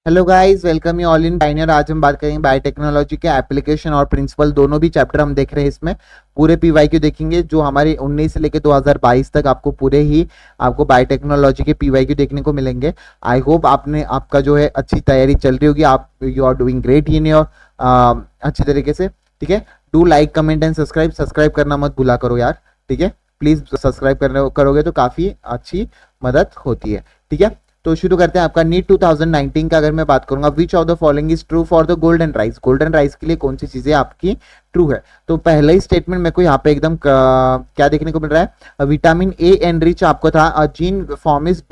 Hello guys, welcome you all in pioneer. आज हम बात करेंगे बायोटेक्नोलॉजी के एप्लीकेशन और प्रिंसिपल, दोनों भी चैप्टर हम देख रहे हैं। इसमें पूरे पीवाईक्यू देखेंगे जो हमारे 19 से लेकर 2022 तक आपको पूरे ही आपको बायोटेक्नोलॉजी के पीवाईक्यू देखने को मिलेंगे। आई होप आपका जो है अच्छी तैयारी चल रही होगी। आप you are doing great in your अच्छी तरीके से। ठीक है, do like comment and subscribe करना मत भूला करो यार। ठीक है, प्लीज सब्सक्राइब करोगे तो काफी अच्छी मदद होती है। ठीक है, तो शुरू करते हैं। आपका नीट 2019 का अगर मैं बात करूंगा, विच of the following is true for the golden rice. Golden rice के लिए कौन सी चीजें आपकी ट्रू है? तो पहला ही स्टेटमेंट मेरे को यहाँ पे एकदम क्या देखने को मिल रहा है, विटामिन ए एनरिच आपको था, जीन फॉर्म इज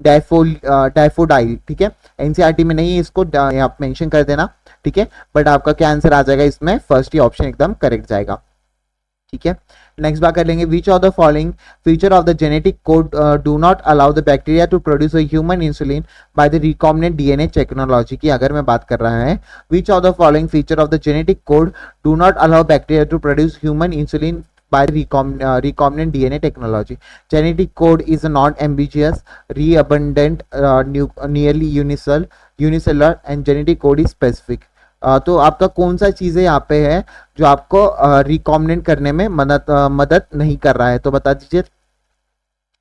डैफोडाइल। ठीक है, एनसीईआरटी में नहीं, इसको आप मेंशन कर देना। ठीक है, बट आपका क्या आंसर आ जाएगा इसमें? फर्स्ट ही ऑप्शन एकदम करेक्ट जाएगा। ठीक है, नेक्स्ट बात कर लेंगे, which of the following feature of the genetic code do not allow the bacteria to produce a human insulin by the recombinant DNA technology की अगर मैं बात कर रहा है, which of the following feature of the genetic code do not allow bacteria to produce human insulin by recombinant DNA technology. Genetic code is non-ambiguous, reabundant, nearly unicellular, and genetic code is specific. तो आपका कौन सा चीज़ है यहाँ पे है जो आपको रिकॉम्बिनेंट करने में मदद नहीं कर रहा है? तो बता दीजिए।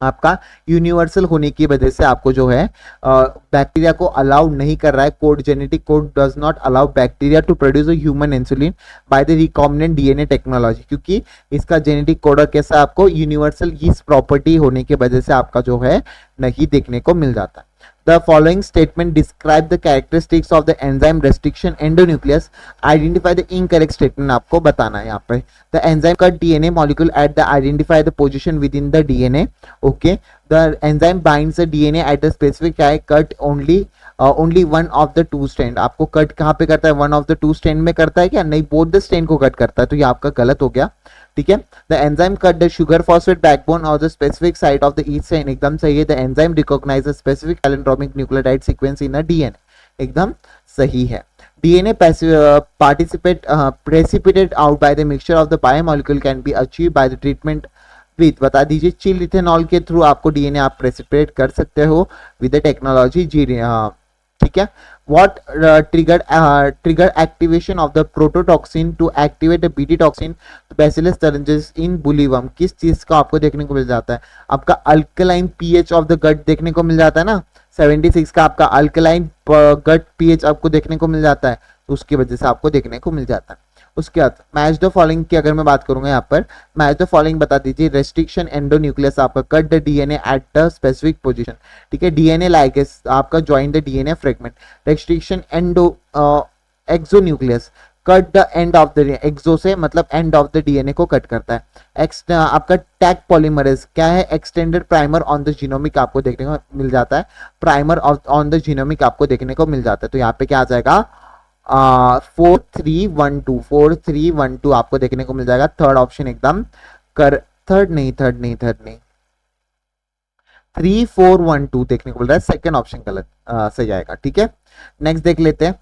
आपका यूनिवर्सल होने की वजह से आपको जो है बैक्टीरिया को अलाउ नहीं कर रहा है। Code, genetic code does not allow bacteria to produce human insulin by the recombinant DNA technology, क्योंकि इसका जेनेटिक कोड कैसा आपको यूनिवर्सल इस प्रॉपर्टी होने की वजह से आपका जो है नहीं देखने को मिल जाता है। The following statement describe the characteristics of the enzyme restriction endonuclease. Identify the incorrect statement आपको बताना है यहाँ पे। The enzyme cut DNA molecule at the identify the position within the DNA. Okay, the enzyme binds the DNA at the specific cut only one of the two strand. आपको cut कहाँ पे करता है? One of the two strand में करता है क्या? नहीं, बोथ द स्ट्रैंड को कट करता है, तो ये आपका गलत हो गया। ठीक है, the enzyme cut the sugar phosphate backbone और the specific site of the each strand, एकदम सही है। The enzyme recognise the specific palindromic nucleotide sequence in a DNA, एकदम सही है। DNA precipitate out by the mixture of the biomolecule can be achieve by the treatment with, बता दीजिए। Chill ethanol के through आपको डीएनए आप precipitate कर सकते हो विद द टेक्नोलॉजी जी। ठीक है, what trigger activation of the prototoxin to activate the BT toxin Bacillus thuringiensis in बुलिवम? किस चीज का आपको देखने को मिल जाता है? आपका alkaline pH of the gut देखने को मिल जाता है ना। 76 का आपका अल्कलाइन गट पीएच आपको देखने को मिल जाता है, तो उसकी वजह से आपको देखने को मिल जाता है। उसके बाद मैच द फॉलोइंग की अगर मैं बात करूंगा यहाँ पर, मैच द फॉलोइंग बता दीजिए। रेस्ट्रिक्शन एंडोन्यूक्लियस आपका cut the DNA at the specific position. ठीक है, डीएनए लाइगेस आपका join the DNA fragment. Restriction exonuclease cut the end of the exo से मतलब एंड ऑफ द डीएनए को कट करता है। आपका टैग पॉलीमरेज क्या है? Extended primer on the genomic आपको देखने को मिल जाता है। प्राइमर ऑन द जीनोमिक आपको देखने को मिल जाता है, तो यहाँ पे क्या आ जाएगा? 4312 आपको देखने को मिल जाएगा। थर्ड ऑप्शन एकदम थर्ड नहीं 3412 देखने को मिल रहा है। सेकंड ऑप्शन गलत सही आएगा। ठीक है, नेक्स्ट देख लेते हैं।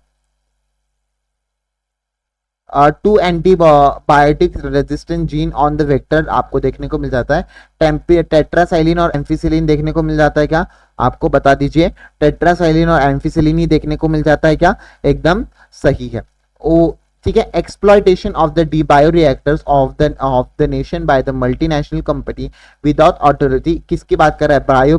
Two antibiotic resistant gene on the vector आपको देखने को मिल जाता है। टेट्रासाइलिन और एम्फिसिलिन देखने को मिल जाता है क्या? आपको बता दीजिए। टेट्रासाइलिन और एम्फिसिलिन ही देखने को मिल जाता है क्या? एकदम सही है। ओ ठीक है, exploitation of the D bioreactors of the nation by the multinational company without authority, किसकी बात कर रहा है?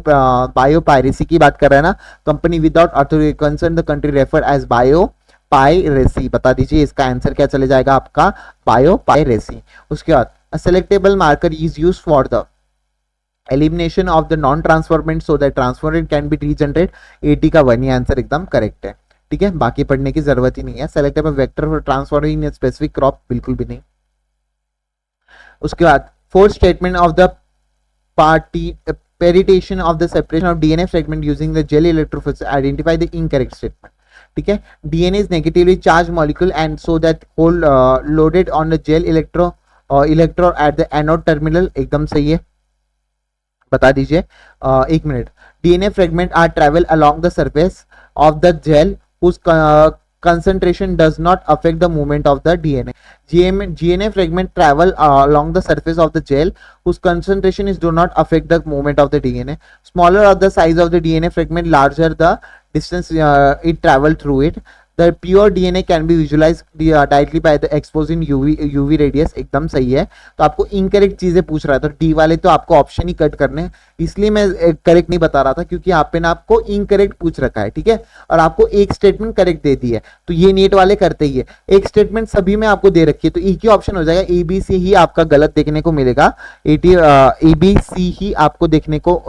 बायोपायरेसी की बात कर रहा है ना। Company without authority concern the country refer as biopiracy, बता दीजिए इसका आंसर क्या चले जाएगा आपका? बायोपायरेसी। उसके बाद selectable marker is used for the elimination of the non transformant so that transformant can be regenerate. 80 का 1 आंसर एकदम करेक्ट है। ठीक है, बाकी पढ़ने की जरूरत ही नहीं है। Selectable vector for transforming in specific crop, बिल्कुल भी नहीं। उसके बाद fourth statement of the partition of the separation of DNA fragment using the gel electrophoresis, identify the incorrect statement. ठीक है, DNA is negatively charge molecule and so that hold loaded on the gel electro at the anode terminal, एकदम सही है। बता दीजिए। एक minute. DNA fragment are travel along the surface of the gel whose concentration does not affect the movement of the DNA. DNA fragment travel along the surface of the gel whose concentration is do not affect the movement of the DNA. Smaller are the size of the DNA fragment, larger the distance it traveled through it. The pure DNA can be visualized directly by the exposed in UV radius, एकदम सही है। तो आपको incorrect चीजें पूछ रहा है, तो डी वाले तो आपको ऑप्शन ही कट करने हैं, इसलिए मैं करेक्ट नहीं बता रहा था, क्योंकि यहाँ पे ना आपको इनकरेक्ट पूछ रखा है, ठीक है, और आपको एक स्टेटमेंट करेक्ट दे दी है, तो ये नीट वाले करते ही है, एक स्टेटमेंट सभी में आपको दे रखी है, तो एक ही ऑप्शन हो जाएगा, ABC ही आपका गलत देखने को मिलेगा, ABC ही आपको देखने को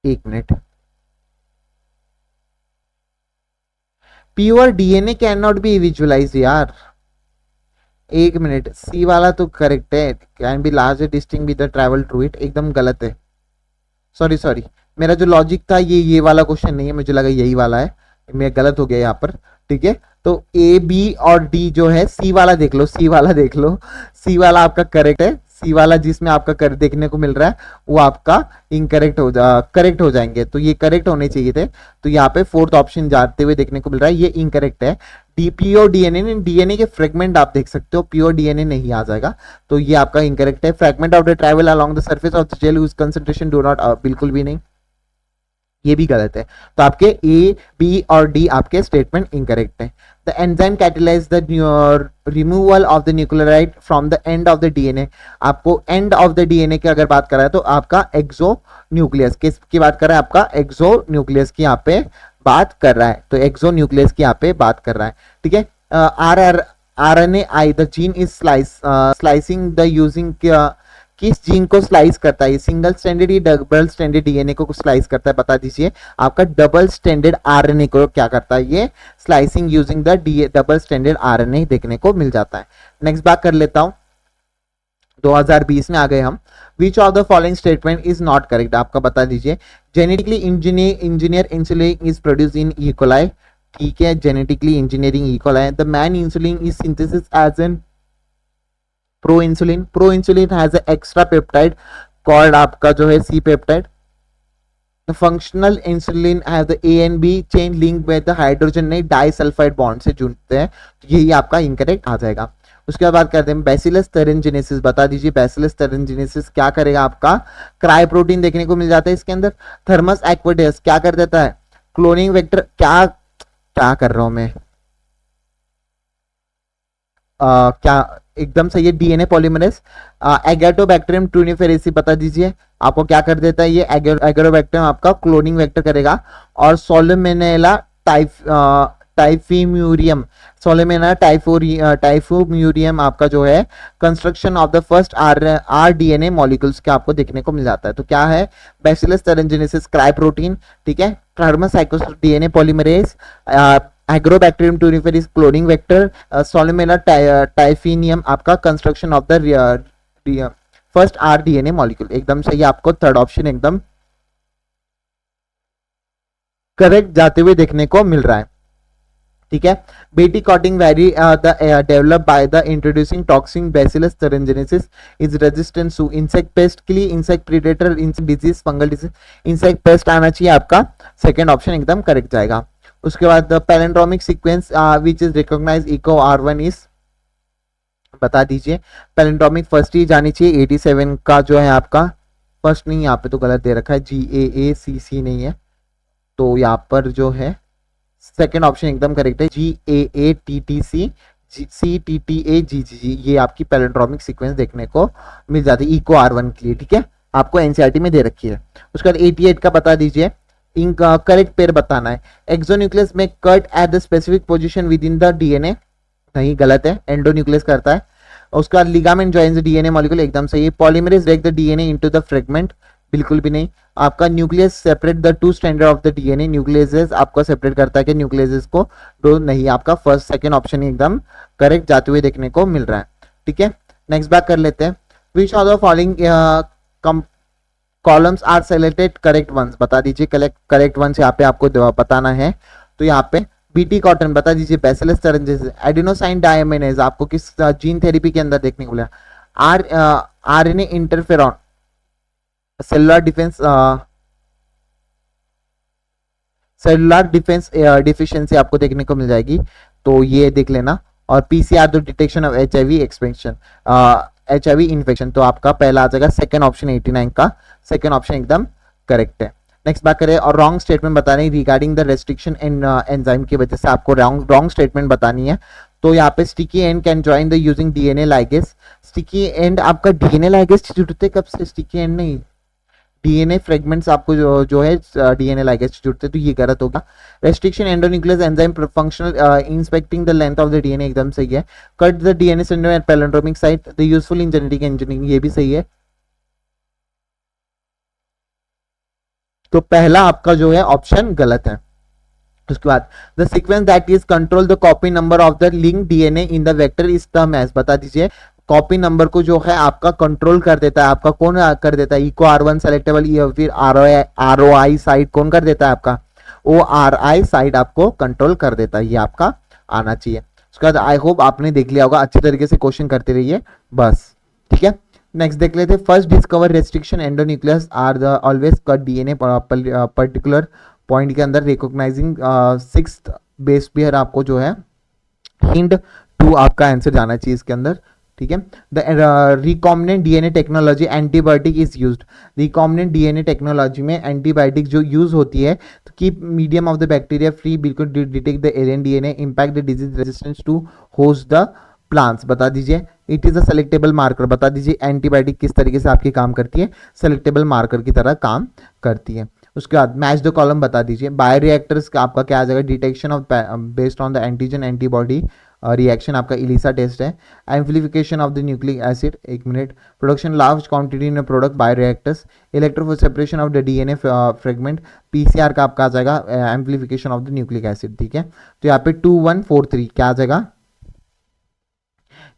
एक minute, pure DNA can not be visualise यार, एक मिनट, सी वाला तो करेक्ट है, can be large distinct with the travel through it, एकदम गलत है, सॉरी मेरा जो लॉजिक था ये वाला क्वेश्चन नहीं है, मुझे लगा यही वाला है, मैं गलत हो गया यहाँ पर, ठीक है। तो ए बी और डी जो है, सी वाला देख लो, सी वाला आपका करेक्ट है, सी वाला जिसमें आपका कर देखने को मिल रहा है वो आपका इनकरेक्ट करेक्ट हो जाएंगे, तो ये करेक्ट होने चाहिए थे, तो यहाँ पे फोर्थ ऑप्शन जाते हुए देखने को मिल रहा है, ये इनकरेक्ट है। प्योर डीएनए के फ्रेगमेंट आप देख सकते हो, प्योर डीएनए नहीं आ जाएगा, तो ये आपका इनकरेक्ट है। Fragment of the travel along the surface of the gel whose concentration do not, बिल्कुल भी नहीं, ये भी गलत है, तो आपके ए बी और डी आपके स्टेटमेंट इनकरेक्ट है। The enzyme catalyse the removal of the nucleotide from the end of the DNA, आपको एंड ऑफ द डीएनए की अगर बात करा है तो आपका एक्सो न्यूक्लियस किसकी बात कर रहा है, आपका एक्सो न्यूक्लियस की यहाँ पे बात कर रहा है, तो एक्सो न्यूक्लियस की यहाँ पे बात कर रहा है, ठीक है। RNAi the gene is slicing the using, किस जीन को स्लाइस करता है, सिंगल स्टैंडर्ड या डबल स्टैंडर्ड डीएनए को स्लाइस करता है, बता दीजिए। आपका डबल स्टैंडर्ड आरएनए को क्या करता है, ये slicing using the double standard RNA देखने को मिल जाता है। नेक्स्ट बात कर लेता हूं, 2020 में आ गए हम। Which of the following statement is not correct, आपका बता दीजिए। Genetically engineer insulin is produce in E coli, ठीक है, genetically engineering E coli. The man insulin is synthesis as an pro-insulin has an extra peptide called आपका जो है C peptide. The functional insulin has the A and B chain link with the hydrogen नहीं disulphide bond से जुड़ते हैं, तो यही आपका इनकरेक्ट आ जाएगा। उसके बाद बात करते हैं बैसिलस थेरेंजेनेसिस, बता दीजिए बैसिलस थेरेंजेनेसिस क्या करेगा, आपका क्राई प्रोटीन देखने को मिल जाता है इसके अंदर। थर्मस एक्वेडस क्या कर देता है, क्लोनिंग वेक्टर, क्या कर रहा हूं मैं, क्या एकदम सही है, डीएनए पॉलीमरेज। एगैटोबैक्टीरियम ट्यूनिफेरेसी बता दीजिए, आपको क्या कर देता है, ये एगैटोबैक्टीरियम आपका क्लोनिंग वेक्टर करेगा। और सोलोमेनेला टाइफीम्यूरियम, सोलोमेनेला टाइफोम्यूरियम आपका जो है construction of the first R DNA molecules का आपको देखने को मिल जाता है, तो क्या है बैसिलस थेरेंजेनेसिस क्राई प्रोटीन, ठीक है। Thermus aquaticus DNA polymerase, Agrobacterium tumefaciens cloning vector, Salmonella typhimurium आपका construction of the first R DNA molecule, एकदम सही, आपको थर्ड ऑप्शन एकदम करेक्ट जाते हुए देखने को मिल रहा है, ठीक है। B T cotton very develop by the introducing toxin Bacillus thuringiensis is resistant to insect pest के लिए, insect predator, insect disease, fungal disease, insect pest आना चाहिए, आपका सेकेंड ऑप्शन एकदम करेक्ट जाएगा। उसके बाद palindromic sequence which is recognise Eco R1 is, बता दीजिए। पैलेंड्रोमिक फर्स्ट ही जानी चाहिए, 87 का जो है आपका फर्स्ट नहीं, यहाँ पे तो गलत दे रखा है, GAACC नहीं है, तो यहाँ पर जो है सेकेंड ऑप्शन एकदम करेक्ट है, GAATTC CTTAGGG, ये आपकी पैलेंड्रोमिक सीक्वेंस देखने को मिल जाती है इको R1 के लिए, ठीक है, आपको एनसीईआरटी में दे रखी है। उसके बाद 88 का बता दीजिए, इनका करेक्ट पेयर बताना है। एक्सोन्यूक्लियस में cut eight the specific position within the DNA, नहीं गलत है, एंडोन्यूक्लियस करता है। उसका लिगामेंट जॉइंस डीएनए मॉलिक्यूल, एकदम सही है। Polymerase break the DNA into the fragment, बिल्कुल भी नहीं। आपका nucleus separate the two standard of the DNA, nucleus आपका सेपरेट करता है कि न्यूक्लियस को, दो नहीं, आपका फर्स्ट सेकंड ऑप्शन एकदम करेक्ट जाते हुए देखने को मिल रहा है, ठीक है। नेक्स्ट बात कर लेते हैं, which of the following columns are selected correct ones, बता दीजिए करेक्ट वंस यहाँ पे आपको बताना है। तो यहाँ पे बीटी कॉटन बता दीजिए, बैसिलस थेरेंजेनेसिस, एडेनोसाइन डायमिनेज आपको किस जीन थेरेपी के अंदर देखने को मिला, RNA interferon, cellular defence deficiency आपको देखने को मिल जाएगी, तो ये देख लेना। और PCR the detection of HIV expansion, HIV infection, तो आपका पहला आ जाएगा सेकंड ऑप्शन 89 का सेकंड ऑप्शन एकदम करेक्ट है। नेक्स्ट बात करें और रॉन्ग स्टेटमेंट बतानी है regarding the restriction in enzyme की वजह से आपको रॉन्ग स्टेटमेंट बतानी है। तो यहाँ पे sticky and can join the using DNA ligase. Sticky and आपका डीएनए लाइगेज जुड़ते हैं, कब से स्टिकी एंड नहीं, डीएनए फ्रेगमेंट्स आपको जो है डीएनए लाइगेज जुड़ते, तो ये गलत होगा। Restriction endonuclease enzyme functional inspecting the length of the DNA एकदम सही है। Cut the DNA syndrome at palindromic site the useful in genetic engineering, ये भी सही है। तो पहला आपका जो है ऑप्शन गलत है। उसके बाद the sequence that is control the copy number of the link DNA in the vector is term as, बता दीजिए कॉपी नंबर को जो है आपका कंट्रोल कर देता है, आपका कौन कर देता है, इको R1 सेलेक्टेबल या फिर ROI साइड कौन कर देता है, आपका ORI साइड आपको कंट्रोल कर देता है, ये आपका आना चाहिए। उसके बाद आई होप आपने देख लिया होगा, अच्छी तरीके से क्वेश्चन करते रहिए बस, ठीक है। नेक्स्ट देख लेते हैं, first discover restriction endonuclease are the always cut DNA particular point के अंदर रिकॉग्नाइजिंग सिक्स्थ बेस पेयर आपको जो है हिंट 2 आपका आंसर जाना चाहिए इसके अंदर, ठीक है। The recombinant DNA technology antibiotic is used, recombinant DNA technology में एंटीबायोटिक जो यूज होती है तो keep medium of the bacteria free बिल्कुल detect the alien DNA impact the disease resistance to host the plants, बता दीजिए। It is a selectable marker, बता दीजिए एंटीबायोटिक किस तरीके से आपकी काम करती है, सेलेक्टेबल मार्कर की तरह काम करती है। उसके बाद मैच द कॉलम बता दीजिए। बायोरिएक्टर्स का आपका क्या आ जाएगा, detection of based on the antigen antibody reaction आपका इलिसा टेस्ट है। Amplification of the nucleic acid, एक minute, production large quantity in product bioreactors, electro separation of the DNA fragment, PCR का आपका आ जाएगा amplification of the nucleic acid, ठीक है। तो यहाँ पे 2143 क्या आ जाएगा,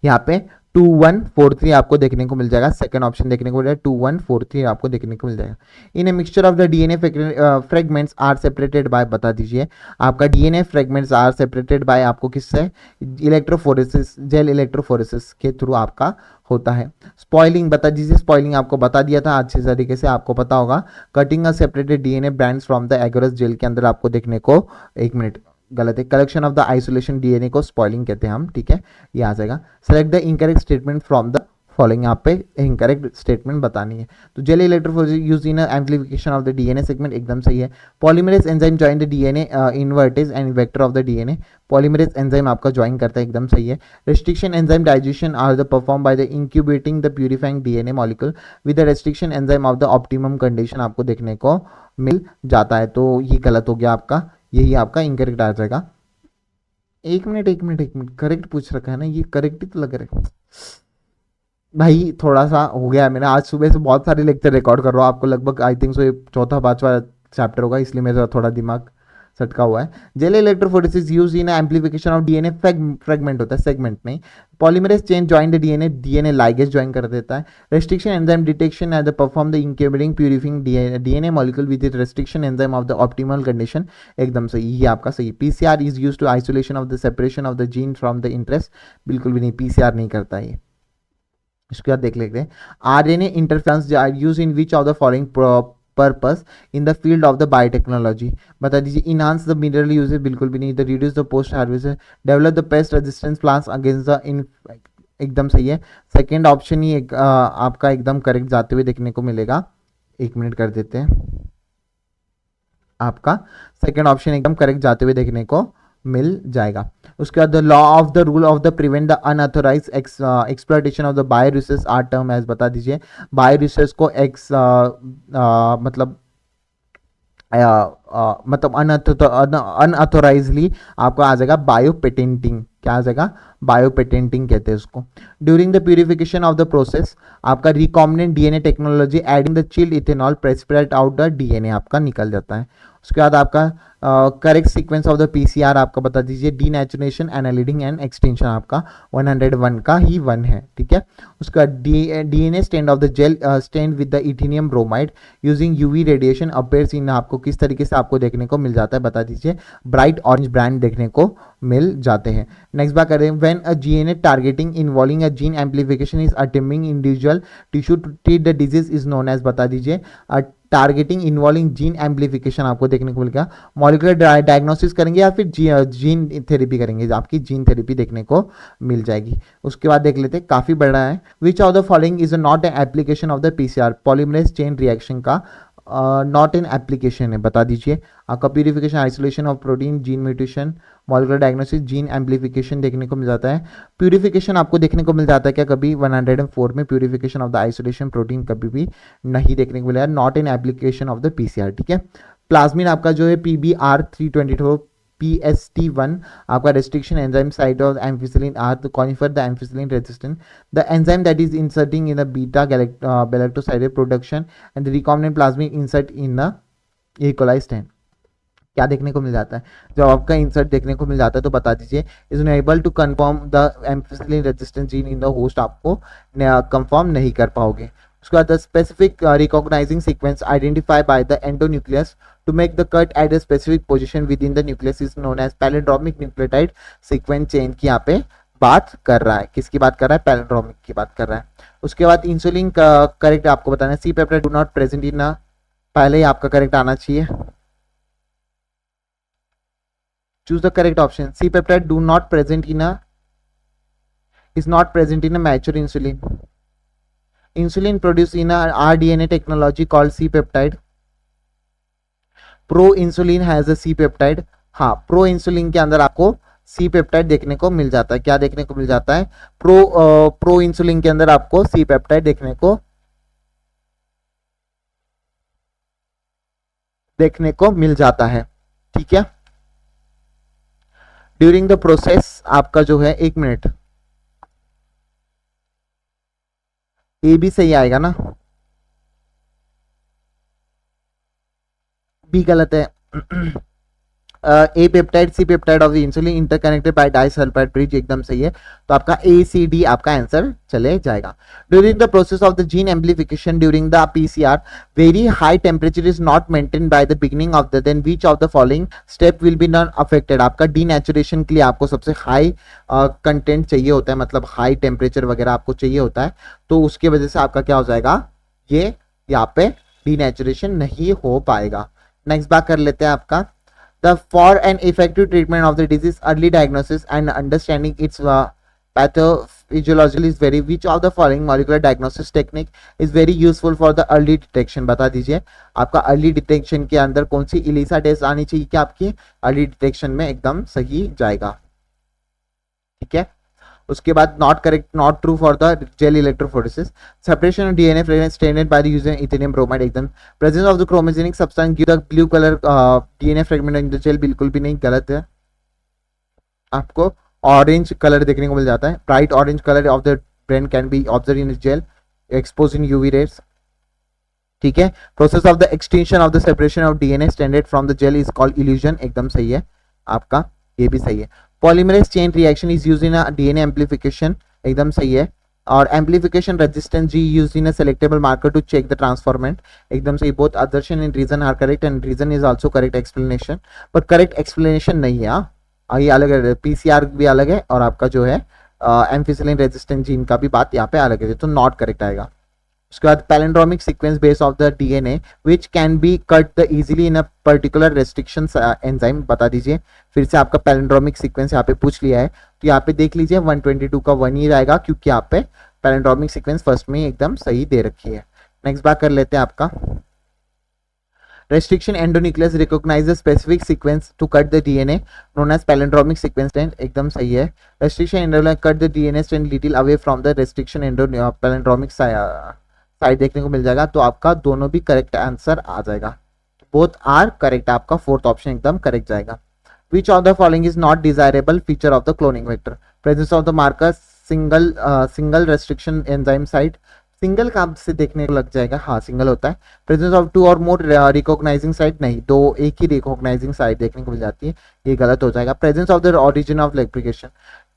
यहाँ पे 2143 आपको देखने को मिल जाएगा, सेकंड ऑप्शन देखने को मिल जाएगा, 2143 आपको देखने को मिल जाएगा। In a mixture of the DNA fragments are separated by, बता दीजिए आपका DNA fragments are separated by आपको किससे, इलेक्ट्रोफोरेसिस, जेल इलेक्ट्रोफोरेसिस के थ्रू आपका होता है। स्पॉइलिंग बता दीजिए, स्पॉइलिंग आपको बता दिया था अच्छे तरीके से, आपको पता होगा। Cutting a separated DNA brands from the agarose gel के अंदर आपको देखने को, एक मिनट गलत है, collection of the isolation DNA को स्पॉइलिंग कहते हैं हम, ठीक है, ये आ जाएगा। Select the incorrect statement from the following, यहाँ पे इनकरेक्ट स्टेटमेंट बतानी है। तो gel electrophoresis use in amplification of the DNA segment, एकदम सही है। Polymerase enzyme join the DNA invertase and vector of the DNA, polymerase enzyme आपका join करता है, एकदम सही है। Restriction enzyme digestion are the perform by the incubating the purifying DNA molecule with the restriction enzyme of the optimum condition आपको देखने को मिल जाता है, तो ये गलत हो गया आपका, यही आपका इनकरेक्ट आ जाएगा। एक मिनट करेक्ट पूछ रखा है ना, ये करेक्ट ही तो लग रहा है भाई, थोड़ा सा हो गया है, मैंने आज सुबह से बहुत सारे लेक्चर रिकॉर्ड कर रहा हूँ, आपको लगभग आई थिंक सो ये चौथा पांचवा चैप्टर होगा, इसलिए मेरा थोड़ा दिमाग सटका हुआ है। Gel electrophoresis use in amplification of DNA fragment होता है, सेगमेंट नहीं। Polymerase chain join the DNA ligase join कर देता है। Restriction enzyme detection as the perform the incubating purifying DNA molecule with restriction enzyme of the optimal condition, एकदम सही, ये आपका सही। PCR is use to isolation of the separation of the gene from the interest, बिल्कुल भी नहीं, PCR नहीं करता है ये। इसके बाद देख लेते हैं, RNA interference use in which of the following purpose in the field of the biotechnology, बता दीजिए। इनहांस द मिनरल यूजेज, बिल्कुल भी नहीं। The reduce the post harvest, develop the paste resistance plants against the in, एकदम सही है। Second option ही आपका एकदम करेक्ट जाते हुए देखने को मिलेगा, एक मिनट कर देते हैं, आपका सेकेंड ऑप्शन एकदम करेक्ट जाते हुए देखने को मिल जाएगा। उसके बाद the law of the rule of the prevent the unauthorise exploitation of the bio resource are term as, बता दीजिए बायो रिसोर्स को मतलब अनऑथोराइजली आपको आ जाएगा बायो पेटेंटिंग, क्या आ जाएगा, बायो पेटेंटिंग कहते हैं उसको। During the purification of the process आपका recombinant DNA technology adding the chilled ethanol precipitate out the DNA आपका निकल जाता है। उसके बाद आपका correct sequence of the PCR आपका बता दीजिए, डीनेचुरेशन, एनालिडिंग एंड एक्सटेंशन आपका 101 का ही 1 है, ठीक है। उसका DNA stand of the gel stand with the ethidium bromide using UV radiation appears in, आपको किस तरीके से आपको देखने को मिल जाता है, बता दीजिए, ब्राइट ऑरेंज ब्रांड देखने को मिल जाते हैं। नेक्स्ट बात करें, when a GNA targeting involving a gene amplification is attempting individual tissue to treat the disease is known as, बता दीजिए। टारगेटिंग इन्वॉल्विंग जीन एम्प्लीफिकेशन आपको देखने को मिलेगा। मॉलिक्यूलर डायग्नोसिस करेंगे या फिर जीन थेरेपी करेंगे, आपकी जीन थेरेपी देखने को मिल जाएगी। उसके बाद देख लेते हैं, काफी बड़ा है, which of the following is not an application of the PCR, polymerase chain reaction का नॉट इन एप्लीकेशन है, बता दीजिए आपका purification, isolation of protein, gene mutation, molecular diagnosis, gene amplification देखने को मिल जाता है। प्यूरिफिकेशन आपको देखने को मिल जाता है क्या कभी 104 में, purification of the isolation protein कभी भी नहीं देखने को मिला, not in application of the PCR, ठीक है। प्लाज्मिन आपका जो है पीबीआर 324 PST1 आपका restriction enzyme site of ampicillin are to confer the ampicillin resistant. The enzyme that is inserting in the beta galactoside production and the recombinant plasmid insert in the E. coli strain. क्या देखने को मिल जाता है जब आपका insert देखने को मिल जाता है तो बता दीजिए, is able to confirm the ampicillin resistance gene in the host, आपको कंफर्म नहीं कर पाओगे। उसके बाद the specific recognizing sequence identify by the endonuclease to make the cut at a specific position within the nucleus is known as palindromic nucleotide sequence chain की यहाँ पे बात कर रहा है। किसकी बात कर रहा है? पैलिंड्रोमिक की बात कर रहा है। उसके बाद इंसुलिन का करेक्ट आपको बताना है, C peptide do not present in, पहले ही आपका करेक्ट आना चाहिए। Choose the correct option. C peptide do not present in a is not present in a mature insulin. Insulin produced in a rDNA technology called C peptide. Pro insulin has a C peptide. हाँ, pro insulin के अंदर आपको C peptide देखने को मिल जाता है। क्या देखने को मिल जाता है? प्रो इंसुलिन के अंदर आपको सी पेप्टाइड देखने को मिल जाता है, ठीक है। ड्यूरिंग द प्रोसेस आपका जो है, एक मिनट, ए भी सही आएगा ना? बी गलत है। A peptide C peptide of the insulin interconnected by disulphide bridge एकदम सही है, तो आपका ए सी डी आपका आंसर चले जाएगा। During the process of the gene amplification during the PCR very high temperature is not maintain by the beginning of the then which of the following step will be not affected. आपका denaturation के लिए आपको सबसे high content चाहिए होता है, मतलब high temperature वगैरह आपको चाहिए होता है, तो उसके वजह से आपका क्या हो जाएगा, ये यहाँ पे डीनेचुरेशन नहीं हो पाएगा। नेक्स्ट बात कर लेते हैं आपका the for an effective treatment of the disease early diagnosis and understanding its pathophysiology is very which of the following molecular diagnosis technique is very useful for the early detection। बता दीजिए आपका early detection के अंदर कौन सी Elisa test आनी चाहिए कि आपकी अर्ली डिटेक्शन में एकदम सही जाएगा, ठीक है। उसके बाद not correct, not true for the gel electrophoresis, separation of DNA fragment stained by the using ethidium bromide एकदम, presence of the chromogenic substance give the blue colour DNA fragment in the gel बिल्कुल भी नहीं, गलत है। आपको orange colour देखने को मिल जाता है, bright orange colour of the brain can be observe in gel expose in UV rays, ठीक है। Process of the extension of the separation of DNA standard from the gel is called elution, एकदम सही है आपका, ये भी सही है। Polymerase chain reaction is used in a DNA amplification, एकदम सही है। और amplification resistance gene used in a selectable marker to check the transformant, एकदम सही। Both assertion and reason are correct and reason is also correct explanation, पर correct explanation नहीं है। ये अलग है, पीसीआर भी अलग है और आपका जो है एम्फिसिलिन रेजिस्टेंट जीन का भी बात यहाँ पे अलग है, तो नॉट करेक्ट आएगा। उसके बाद palindromic sequence base of the DNA which can be cut the easily in a particular restriction enzyme, बता दीजिए। फिर से आपका पैलिंड्रोमिक सीक्वेंस यहाँ पे पूछ लिया है, तो यहाँ पे देख लीजिए 122 का 1 ही आएगा, क्योंकि यहाँ पे पैलिंड्रोमिक सीक्वेंस फर्स्ट में एकदम सही दे रखी है। नेक्स्ट बात कर लेते हैं आपका restriction endonucleus recognizes specific sequence to cut the DNA known as palindromic sequence strand, एकदम सही है। restriction endonucleus cut the DNA strand little away from the restriction palindromic side देखने को मिल जाएगा, तो आपका दोनों भी करेक्ट आंसर आ जाएगा, बोथ आर करेक्ट, आपका फोर्थ ऑप्शन एकदम करेक्ट जाएगा। विच of the following is not desirable feature of the cloning vector, presence of the marker single restriction enzyme site, single काम से देखने को लग जाएगा, हाँ सिंगल होता है। प्रेजेंस ऑफ 2 और मोर रिकॉग्नाइजिंग साइट, नहीं, दो एक ही रिकॉग्नाइजिंग साइट देखने को मिल जाती है, ये गलत हो जाएगा। Presence of the origin of replication,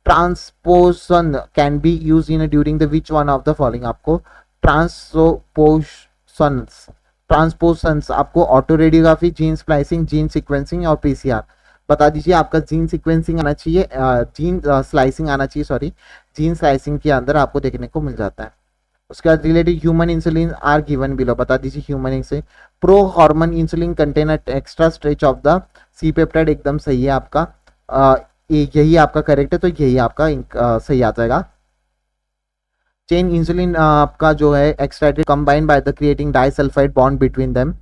transposon can be use in during the which one of the following, आपको ट्रांसपोजन्स आपको autoradiography, gene splicing, gene sequencing और पीसीआर, बता दीजिए। आपका जीन सीक्वेंसिंग आना चाहिए, जीन स्लाइसिंग आना चाहिए, सॉरी, जीन स्लाइसिंग के अंदर आपको देखने को मिल जाता है। उसके बाद related human insulin are given below, बता दीजिए human insulin, pro hormone insulin contain extra stretch of the C peptide, एकदम सही है आपका, यही आपका करेक्ट है, तो यही आपका सही आ जाएगा। चेन इंसुलिन आपका जो है extracted combined by the creating disulphide bond between them,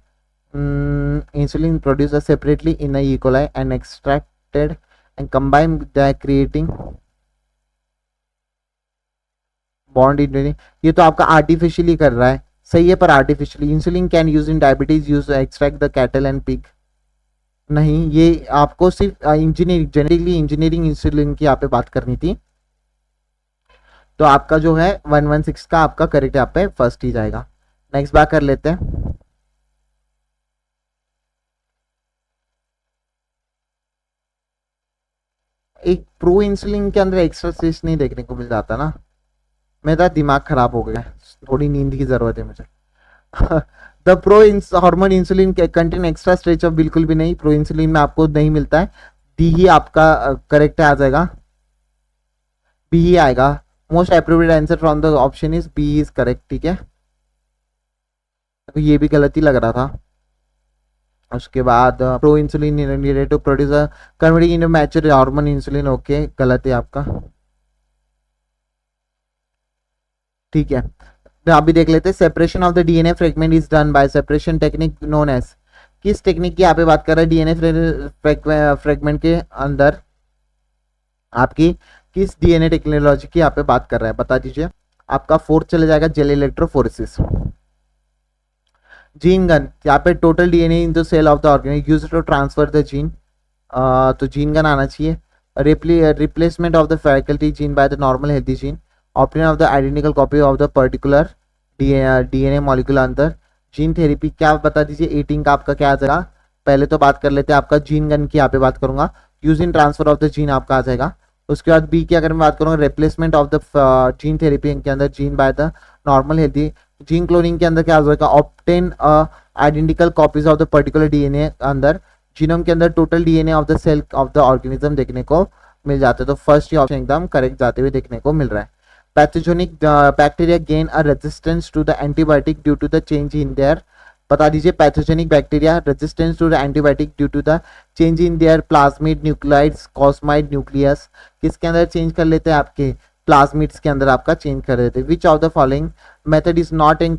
insulin produced separately in a E. coli and extracted and combined by creating bond in, ये तो आपका आर्टिफिशियली कर रहा है, सही है, पर artificially insulin can use in diabetes use extract the cattle and pig, नहीं, ये आपको सिर्फ इंजीनियरिंग जेनेटिकली इंजीनियरिंग इंसुलिन की यहाँ पे बात करनी थी, तो आपका जो है 116 का आपका करेक्ट यहाँ पे फर्स्ट ही जाएगा। नेक्स्ट बात कर लेते हैं। एक प्रो इंसुलिन के अंदर एक्स्ट्रा स्टेज नहीं देखने को मिल जाता ना, मेरा दिमाग खराब हो गया है, थोड़ी नींद की जरूरत है मुझे। The pro hormone insulin contain extra stretch of, बिल्कुल भी नहीं, प्रो इंसुलिन में आपको नहीं मिलता है, डी ही आपका करेक्ट आ जाएगा, बी ही आएगा। Most appropriate answer from the option is B is correct, ठीक है, तो ये भी गलत ही लग रहा था। उसके बाद pro insulin needed to produce converting into mature hormone insulin, okay गलत है आपका, ठीक है। तो आप भी देख लेते हैं, separation of the DNA fragment is done by separation technique known as, किस टेक्निक की यहाँ पे बात कर रहे हैं, डीएनए फ्रेगमेंट के अंदर आपकी किस डीएनए टेक्नोलॉजी की यहाँ पे बात कर रहा है, बता दीजिए। आपका फोर्थ चले जाएगा जेल इलेक्ट्रोफोरेसिस। जीन गन, यहाँ पे total DNA in the cell of the organism used to transfer the gene, तो जीन गन आना चाहिए। Replacement of the faculty gene by the normal healthy gene, option of the identical copy of the particular DNA molecule अंदर। Gene therapy क्या बता दीजिए, 18 का आपका क्या आ जाएगा, पहले तो बात कर लेते हैं आपका जीन गन की यहाँ पे बात करूंगा, use in transfer of the gene आपका आ जाएगा। उसके बाद बी की अगर मैं बात करूँगा, replacement of the gene therapy के अंदर gene by the normal healthy, gene cloning के अंदर क्या आ जाएगा, obtain identical copies of the particular DNA अंदर, जीनोम के अंदर total DNA of the cell of the organism देखने को मिल जाते हैं, तो फर्स्ट ही ऑप्शन एकदम करेक्ट जाते हुए देखने को मिल रहा है। Pathogenic bacteria gain a resistance to the antibiotic due to the change in their, बता दीजिए pathogenic bacteria resistance to the antibiotic due to the change in their plasmid nucleoids cosmid nucleus, किसके अंदर चेंज कर लेते हैं, आपके plasmids के अंदर आपका चेंज कर देते हैं। Which of the following method is not in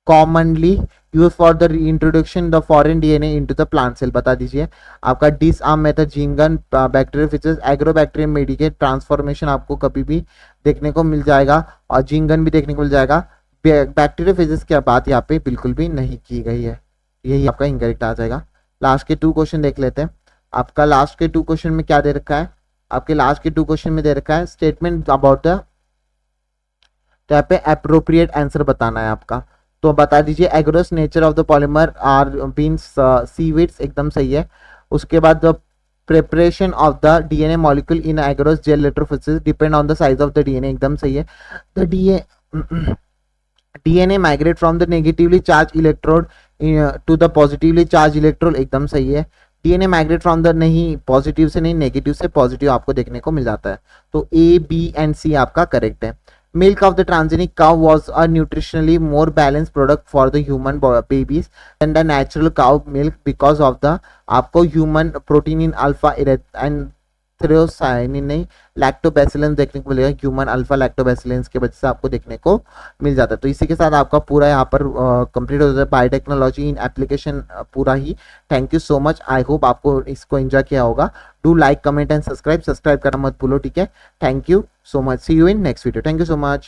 commonly used for the reintroduction the foreign DNA into the plant cell, बता दीजिए। आपका disarm method, gene gun, bacteriophages, Agrobacterium mediated transformation आपको कभी भी देखने को मिल जाएगा, और जीन गन भी देखने को मिल जाएगा। बैक्टीरियोफेजेस की बात यहाँ पे बिल्कुल भी नहीं की गई है, यही आपका इनकरेक्ट आ जाएगा। लास्ट के 2 क्वेश्चन देख लेते हैं। आपका लास्ट के 2 क्वेश्चन में क्या दे रखा है, आपके लास्ट के 2 क्वेश्चन में दे रखा है स्टेटमेंट अबाउट द, तो यहाँ पे अप्रोप्रिएट आंसर बताना है आपका, तो बता दीजिए agarose nature of the polymer are beans seaweeds, एकदम सही है। उसके बाद the preparation of the DNA molecule in agarose gel electrophoresis depend on the size of the DNA, एकदम सही है। The DNA migrate from the negatively charge electrode to the positively charge electrode, एकदम सही है। डीएनए माइग्रेट फ्रॉम द, नहीं positive से नहीं negative से पॉजिटिव आपको देखने को मिल जाता है, तो ए बी एंड सी आपका करेक्ट है। Milk of the transgenic cow was a nutritionally more balanced product for the human babies than the natural cow milk because of the आपको human protein in alpha anthocyanin नहीं लैक्टोबैसिलेंस देखने को मिलेगा, human alpha लैक्टोबैसिलेंस के वजह से आपको देखने को मिल जाता है। तो इसी के साथ आपका पूरा यहाँ पर कंप्लीट हो जाता है बायोटेक्नोलॉजी इन एप्लीकेशन पूरा ही। Thank you so much, I hope आपको इसको एंजॉय किया होगा। Do like comment and subscribe करना मत भूलो, ठीक है। Thank you so much, see you in next video, thank you so much.